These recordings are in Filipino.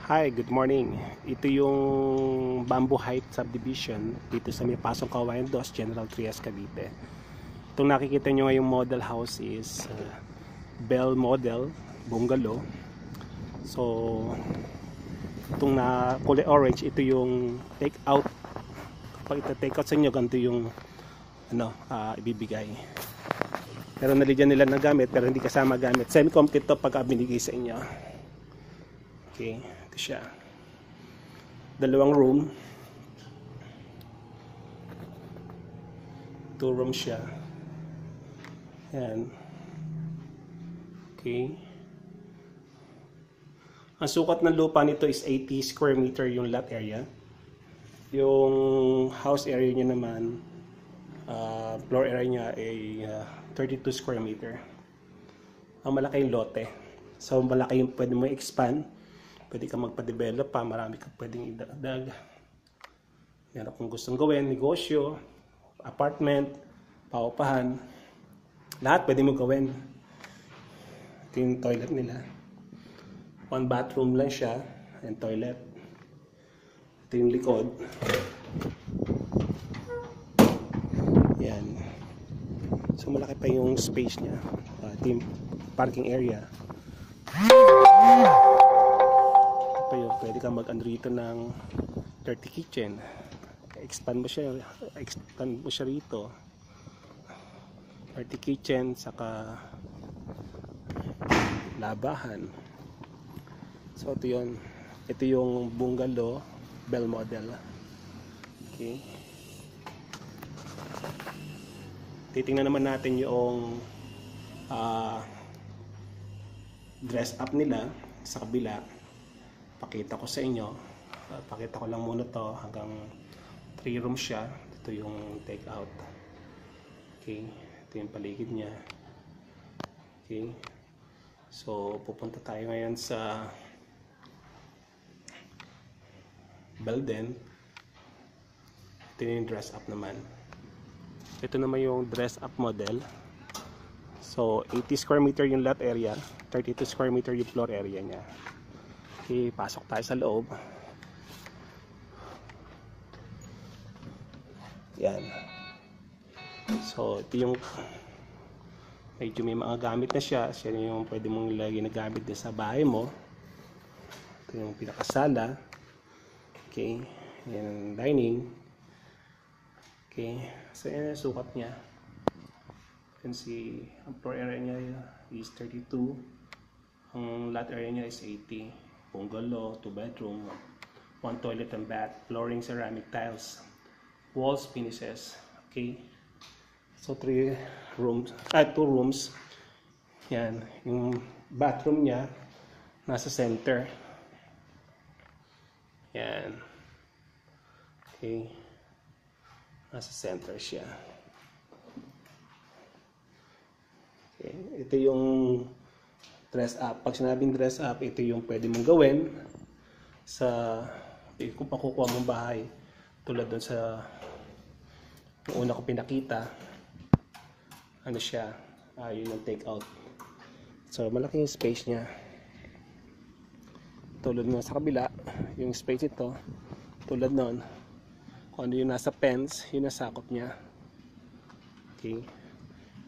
Hi, good morning. Ito yung Bamboo Heights Subdivision dito sa may Pasong Kawayan 2, General Trias, Cavite. Itong nakikita nyo ngayong model house is Bell Model Bungalow. So, itong na kulay orange, ito yung take out. Kapag ita-take out sa inyo, ganito yung ibibigay. Pero naligyan nila ng gamit, pero hindi kasama gamit. Semi-complete to pagka binigay sa inyo. Okay, ito siya. Dalawang room. 2 rooms siya. Ayan. Okay. Ang sukat ng lupa nito is 80 square meter yung lot area. Yung house area niya naman, floor area niya ay 32 square meter. Ang malaki yung lote. So malaki yung pwede mo expand. Pwede ka magpa-develop pa, marami ka pwedeng idagdag. Meron kung gustong gawin, negosyo, apartment, paupahan, lahat pwede mo gawin. Ito yung toilet nila. 1 bathroom lang siya, and toilet. Ito yung likod. Yan. So malaki pa yung space niya. Ito yung parking area. Pwede ka mag-ano rito ng dirty kitchen. Expand mo siya rito. Dirty kitchen, saka labahan. So ito yun. Ito yung bungalow Bell Model. Okay. Titingnan naman natin yung dress up nila sa kabila. Pakita ko sa inyo. Pakita ko lang muna to hanggang 3 rooms siya. Ito yung take out. Okay. Ito yung paligid niya. Okay. So pupunta tayo ngayon sa Belden. Ito yung dress up naman. Ito naman yung dress up model. So 80 square meter yung lot area, 32 square meter yung floor area niya. Okay, pasok tayo sa loob. Yan. So, ito yung medyo may mga gamit na siya. Siya yung pwede mong ilagay na gamit din sa bahay mo. Ito yung pinakasala. Okay. Yan ang dining. Okay. So, yan ang sukat niya. You can see, ang floor area niya is 32. Ang lot area niya is 80. Bungalow, 2 bedroom, 1 toilet and bath, flooring ceramic tiles, walls finishes. Okay. So 2 rooms. Yan, yung bathroom niya nasa center. Yan. Okay. Nasa center siya. Okay. Ito yung dress up. Pag sinabing dress up, ito yung pwede mong gawin sa kung pakukuha mong bahay. Tulad dun sa yung una ko pinakita. Ano siya? Yun yung take out. So malaki yung space niya. Tulad nga sa kabila, yung space ito, tulad nun, kung ano yung nasa fence, yun nasakop niya. Okay.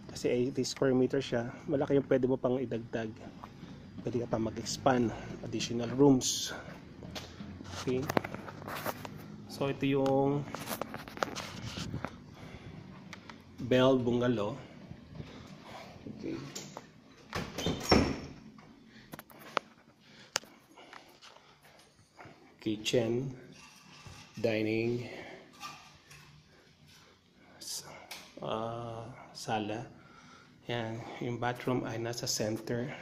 Kasi 80 square meter siya, malaki yung pwede mo pang idagdag. Pwede ka pa mag-expand, additional rooms. Okay. So ito yung Bell Bungalow. Okay. Kitchen, dining, sala. Yan, yung bathroom ay nasa center.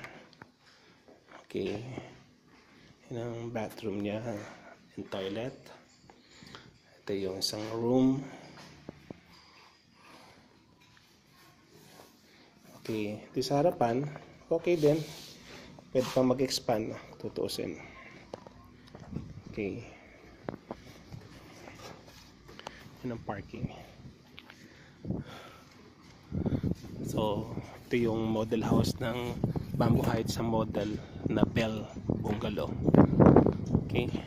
Okay. Yan ang bathroom niya. And toilet. Ito yung isang room. Okay. Ito sa harapan. Okay din. Pwede pa mag-expand. Tutuusin. Okay. Yan ang parking. So, ito yung model house ng Bamboo Heights sa model na Bell Bungalow. Okay. Okay.